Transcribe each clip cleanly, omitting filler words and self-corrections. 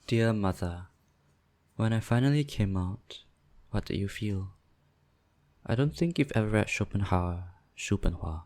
Dear Mother, when I finally came out, what did you feel? I don't think you've ever read Schopenhauer,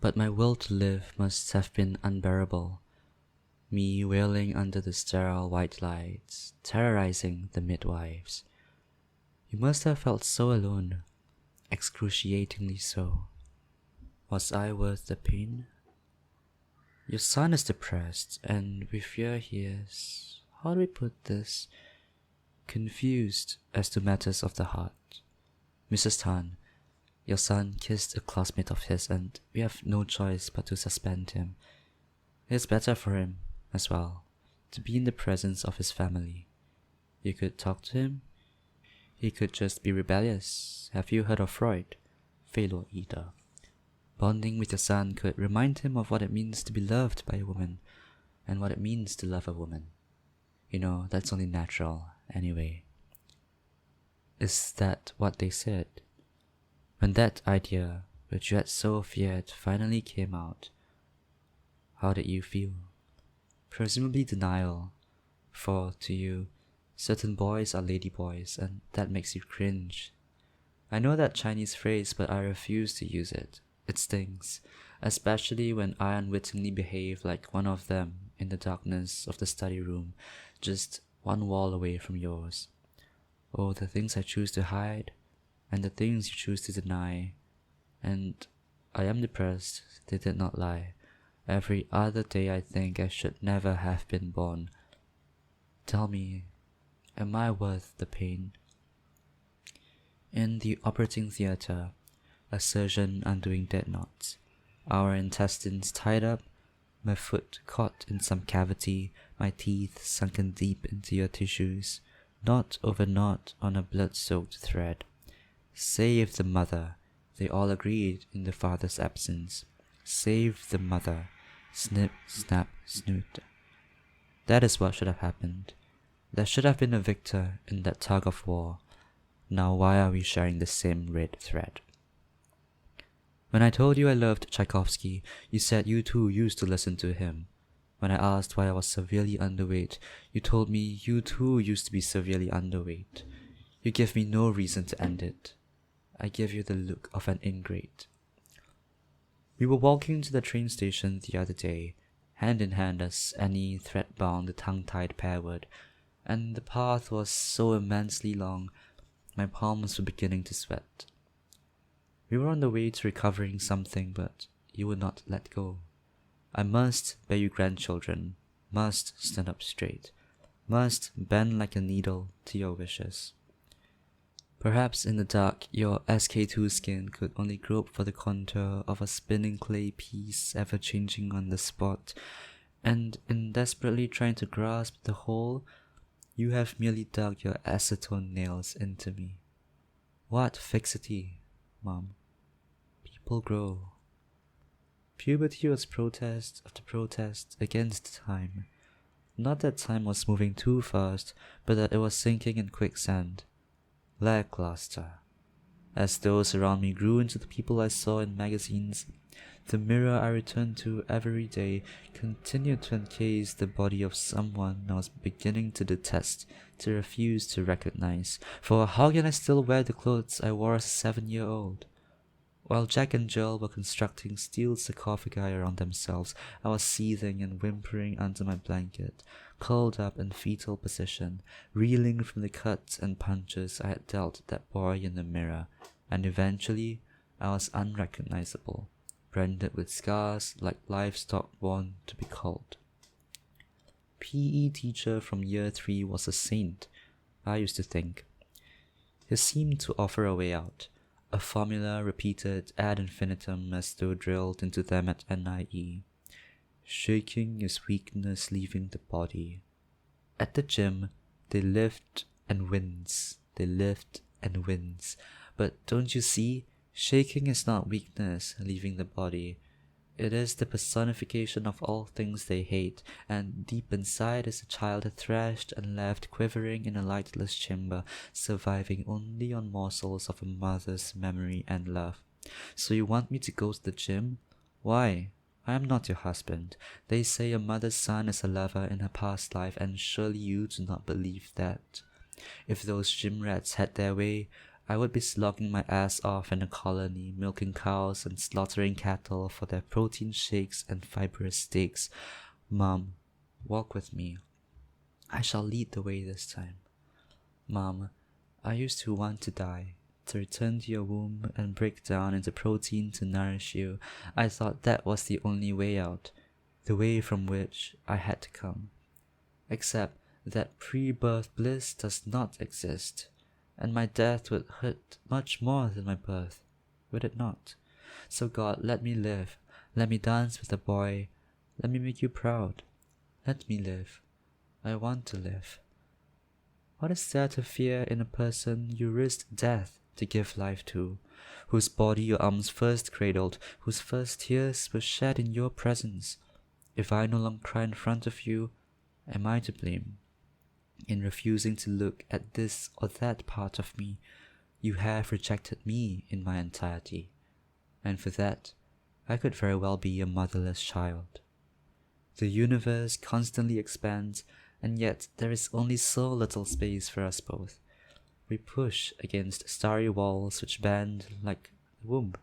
but my will to live must have been unbearable. Me wailing under the sterile white lights, terrorizing the midwives. You must have felt so alone, excruciatingly so. Was I worth the pain? Your son is depressed, and we fear he is, how do we put this, confused as to matters of the heart. Mrs. Tan, your son kissed a classmate of his, and we have no choice but to suspend him. It's better for him, as well, to be in the presence of his family. You could talk to him. He could just be rebellious. Have you heard of Freud? Fellow eater. Bonding with your son could remind him of what it means to be loved by a woman, and what it means to love a woman. You know, that's only natural, anyway. Is that what they said? When that idea, which you had so feared, finally came out, how did you feel? Presumably denial, for to you, certain boys are ladyboys, and that makes you cringe. I know that Chinese phrase, but I refuse to use it. It stings, especially when I unwittingly behave like one of them in the darkness of the study room, just one wall away from yours. Oh, the things I choose to hide, and the things you choose to deny. And I am depressed, they did not lie. Every other day I think I should never have been born. Tell me, am I worth the pain? In the operating theatre, a surgeon undoing dead knots, our intestines tied up, my foot caught in some cavity, my teeth sunken deep into your tissues, knot over knot on a blood-soaked thread. Save the mother, they all agreed in the father's absence. Save the mother. Snip, snap, snoot. That is what should have happened. There should have been a victor in that tug of war. Now why are we sharing the same red thread? When I told you I loved Tchaikovsky, you said you too used to listen to him. When I asked why I was severely underweight, you told me you too used to be severely underweight. You give me no reason to end it. I give you the look of an ingrate. We were walking to the train station the other day, hand in hand as any thread-bound, tongue-tied pair would, and the path was so immensely long, my palms were beginning to sweat. We were on the way to recovering something, but you would not let go. I must bear you grandchildren, must stand up straight, must bend like a needle to your wishes. Perhaps in the dark your SK2 skin could only grope for the contour of a spinning clay piece ever changing on the spot, and in desperately trying to grasp the whole, you have merely dug your acetone nails into me. What fixity, Mom. People grow. Puberty was protest after protest against time. Not that time was moving too fast, but that it was sinking in quicksand. Lackluster. As those around me grew into the people I saw in magazines, the mirror I returned to every day continued to encase the body of someone I was beginning to detest, to refuse to recognize. For how can I still wear the clothes I wore as a 7-year-old? While Jack and Jill were constructing steel sarcophagi around themselves, I was seething and whimpering under my blanket, curled up in fetal position, reeling from the cuts and punches I had dealt that boy in the mirror, and eventually I was unrecognizable, branded with scars like livestock born to be culled. PE teacher from year 3 was a saint, I used to think. He seemed to offer a way out. A formula repeated ad infinitum as though drilled into them at NIE. Shaking is weakness leaving the body. At the gym, they lift and wince. They lift and wince. But don't you see? Shaking is not weakness leaving the body. It is the personification of all things they hate, and deep inside is a child thrashed and left quivering in a lightless chamber, surviving only on morsels of a mother's memory and love. So you want me to go to the gym? Why? I am not your husband. They say a mother's son is a lover in her past life, and surely you do not believe that. If those gym rats had their way, I would be slogging my ass off in a colony, milking cows and slaughtering cattle for their protein shakes and fibrous steaks. Mom, walk with me. I shall lead the way this time. Mom, I used to want to die, to return to your womb and break down into protein to nourish you. I thought that was the only way out, the way from which I had to come. Except that pre-birth bliss does not exist, and my death would hurt much more than my birth, would it not? So God, let me live. Let me dance with the boy. Let me make you proud. Let me live. I want to live. What is there to fear in a person you risked death to give life to, whose body your arms first cradled, whose first tears were shed in your presence? If I no longer cry in front of you, am I to blame? In refusing to look at this or that part of me, you have rejected me in my entirety, and for that, I could very well be a motherless child. The universe constantly expands, and yet there is only so little space for us both. We push against starry walls which bend like the womb.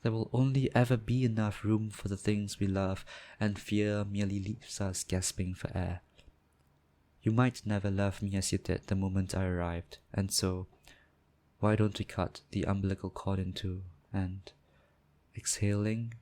There will only ever be enough room for the things we love, and fear merely leaves us gasping for air. You might never love me as you did the moment I arrived, and so, why don't we cut the umbilical cord in two, and, exhaling,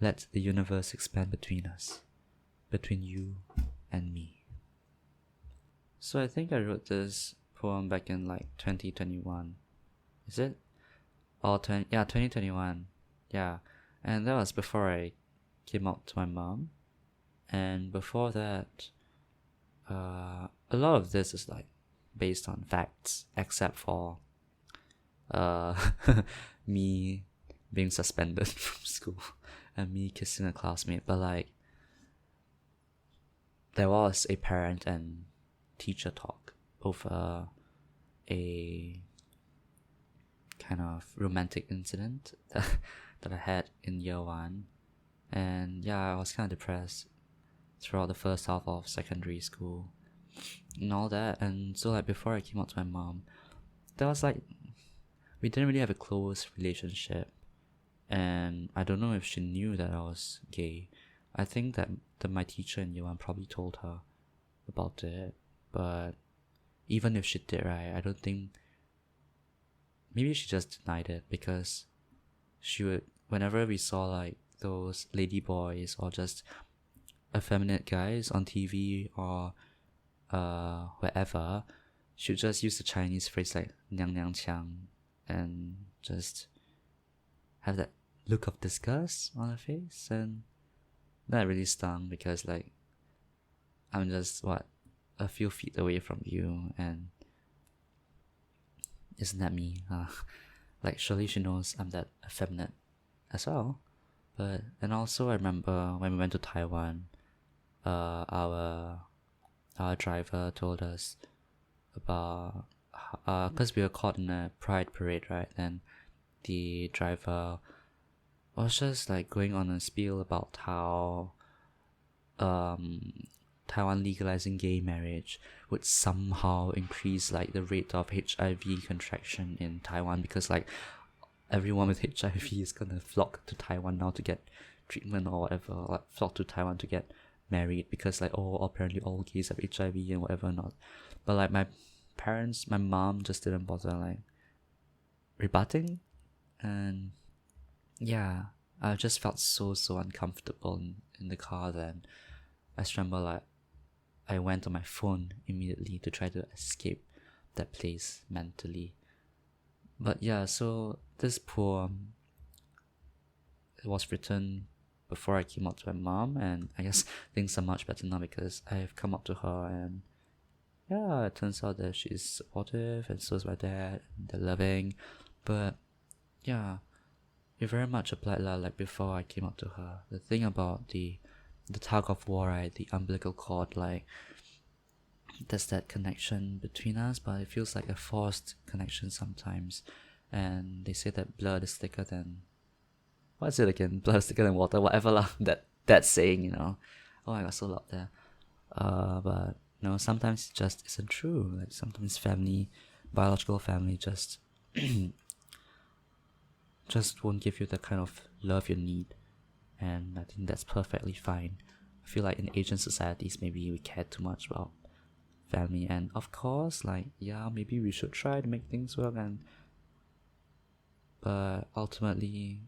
let the universe expand between us, between you and me. So I think I wrote this poem back in like 2021. Is it? Oh, 2021. Yeah. And that was before I came out to my mom. And before that, a lot of this is like based on facts, except for me being suspended from school and me kissing a classmate. But like, there was a parent and teacher talk over a kind of romantic incident that I had in year one. And yeah, I was kind of depressed throughout the first half of secondary school and all that. And so like before I came out to my mom, there was like, we didn't really have a close relationship, and I don't know if she knew that I was gay. I think that my teacher in year one probably told her about it, but even if she did, right, I don't think, maybe she just denied it, because she would, whenever we saw like those lady boys or just effeminate guys on TV or wherever, she would just use the Chinese phrase like 娘娘腔 and just have that look of disgust on her face, and that really stung, because like, I'm just a few feet away from you, and isn't that me? Like, surely she knows I'm that effeminate as well. But, and also I remember when we went to Taiwan, our driver told us about, because we were caught in a pride parade, right? And the driver was just like going on a spiel about how Taiwan legalizing gay marriage would somehow increase like the rate of HIV contraction in Taiwan, because like everyone with HIV is gonna flock to Taiwan now to get treatment or whatever, like flock to Taiwan to get married, because like, oh, apparently all gays have HIV and whatever not. But like my mom just didn't bother like rebutting, and yeah, I just felt so uncomfortable in the car then. I just remember like I went on my phone immediately to try to escape that place mentally. But yeah, so this poem, it was written before I came out to my mom, and I guess things are much better now because I've come out to her, and yeah, it turns out that she's supportive, and so is my dad, and they're loving. But yeah, it very much applied like before I came out to her. The thing about the tug of war, right, the umbilical cord, like there's that connection between us, but it feels like a forced connection sometimes. And they say that blood is thicker than what's it again? Blood is thicker than water, whatever lah. That saying, Oh, I got so loud there. But sometimes it just isn't true. Like sometimes biological family just won't give you the kind of love you need, and I think that's perfectly fine. I feel like in Asian societies, maybe we care too much about family, and of course, like maybe we should try to make things work, but ultimately,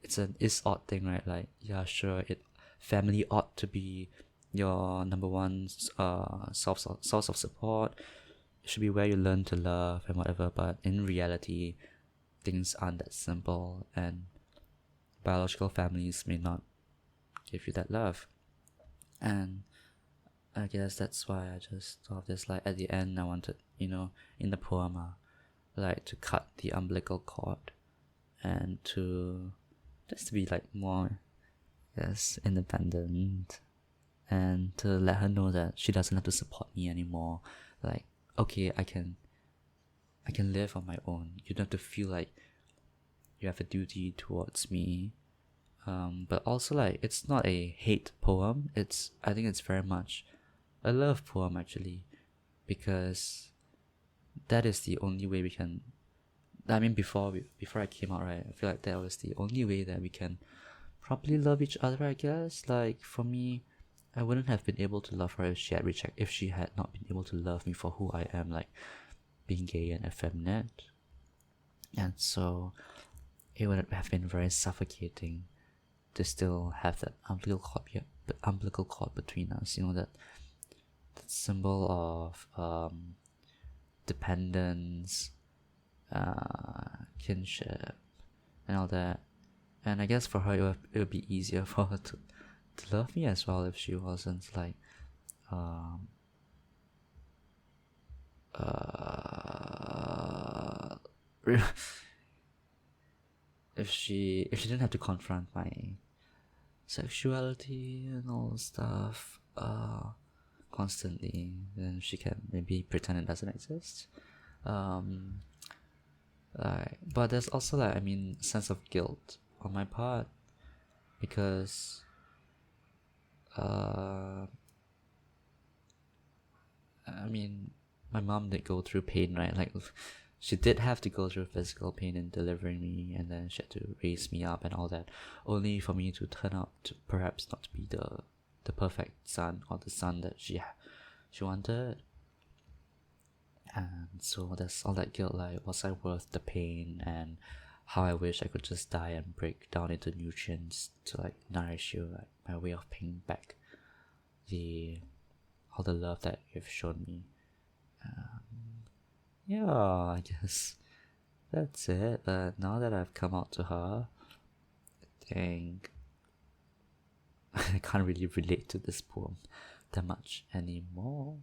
it's an odd thing, right? Like sure, family ought to be your number one source of support. It should be where you learn to love and whatever, but in reality, things aren't that simple, and biological families may not give you that love. And I guess that's why I just thought this, like at the end I wanted, in the poem, like to cut the umbilical cord and to just to be like more, yes, independent, and to let her know that she doesn't have to support me anymore. Like, okay, I can live on my own. You don't have to feel like you have a duty towards me. But also, like, it's not a hate poem. I think it's very much a love poem, actually, because that is the only way we can. I mean, before I came out, right, I feel like that was the only way that we can properly love each other, I guess. Like, for me, I wouldn't have been able to love her if she had not been able to love me for who I am, like being gay and effeminate. And so it would have been very suffocating to still have that umbilical cord between us, that symbol of dependence, kinship, and all that. And I guess for her it would be easier for her to love me as well if she wasn't like if she didn't have to confront my sexuality and all stuff constantly, then she can maybe pretend it doesn't exist. But there's also sense of guilt on my part, because my mom did go through pain, right? Like, she did have to go through physical pain in delivering me, and then she had to raise me up and all that, only for me to turn out to perhaps not be the perfect son, or the son that she wanted. And so there's all that guilt, like, was I worth the pain, and how I wish I could just die and break down into nutrients to like nourish you, like my way of paying back all the love that you've shown me. Yeah, I guess that's it. But now that I've come out to her, I think I can't really relate to this poem that much anymore.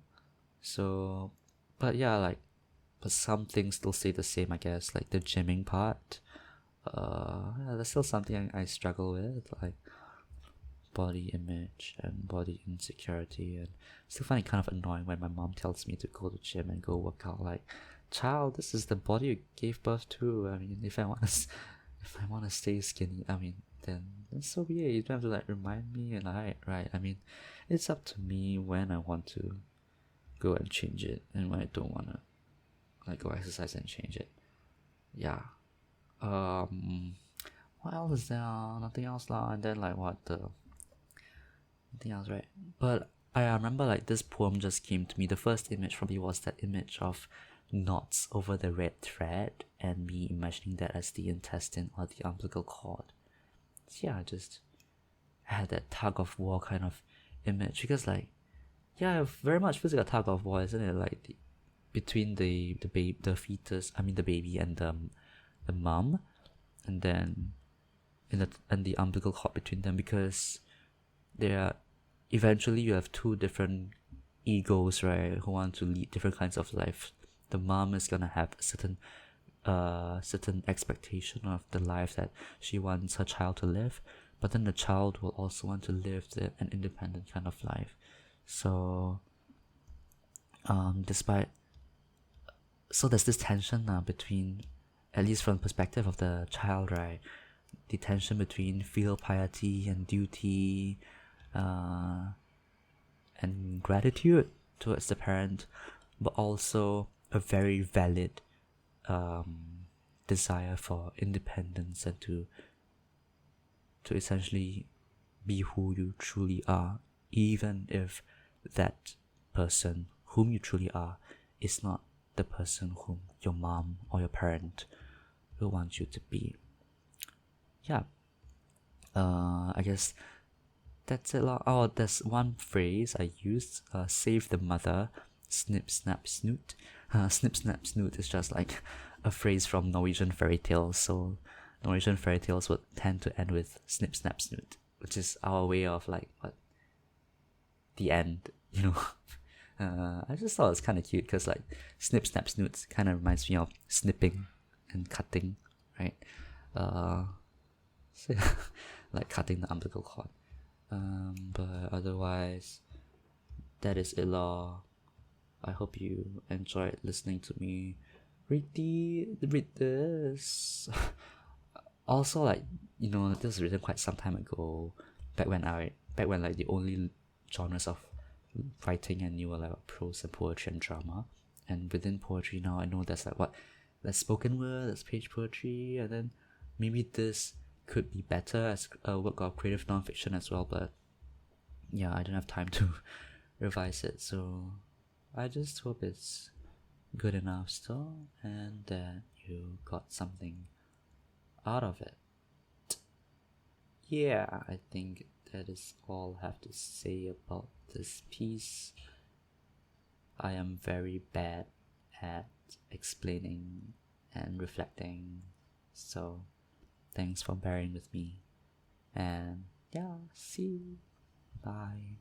So, but yeah, but some things still stay the same, I guess. Like the gymming part, that's still something I struggle with, like body image and body insecurity, and I still find it kind of annoying when my mom tells me to go to gym and go work out. Like, child, this is the body you gave birth to. I mean, if I want to stay skinny, then it's so weird. You don't have to like remind me, and right. It's up to me when I want to go and change it, and when I don't want to like go exercise and change it. Yeah. What else is there? Nothing else lah. And then nothing else, right? But I remember like this poem just came to me. The first image probably was that image of knots over the red thread, and me imagining that as the intestine or the umbilical cord. So yeah, I had that tug of war kind of image, because it very much feels like a tug of war, isn't it? Like between the fetus, the baby, and the mom, and then and the umbilical cord between them, because eventually you have two different egos, right, who want to lead different kinds of life. The mom is gonna have a certain expectation of the life that she wants her child to live, but then the child will also want to live an independent kind of life. So so there's this tension now between, at least from the perspective of the child, right? the tension between filial piety and duty, and gratitude towards the parent, but also a very valid desire for independence and to essentially be who you truly are, even if that person whom you truly are is not the person whom your mom or your parent will want you to be. Yeah. I guess that's it. Oh, there's one phrase I used, save the mother, snip, snap, snoot. Snip, snap, snoot is just like a phrase from Norwegian fairy tales. So Norwegian fairy tales would tend to end with snip, snap, snoot, which is our way of like, what? The end, you know? I just thought it was kind of cute because like snip, snap, snoot kind of reminds me of snipping and cutting, right? So, like cutting the umbilical cord. But otherwise, that is it lor. I hope you enjoyed listening to me read this. Also, like, you know, this was written quite some time ago, back when like the only genres of writing I knew were like prose and poetry and drama. And within poetry now, I know there's spoken word, there's page poetry, and then maybe this could be better as a work of creative nonfiction as well, but yeah, I don't have time to revise it, so I just hope it's good enough still and that you got something out of it. Yeah, I think that is all I have to say about this piece. I am very bad at explaining and reflecting, so thanks for bearing with me. And yeah, see you. Bye.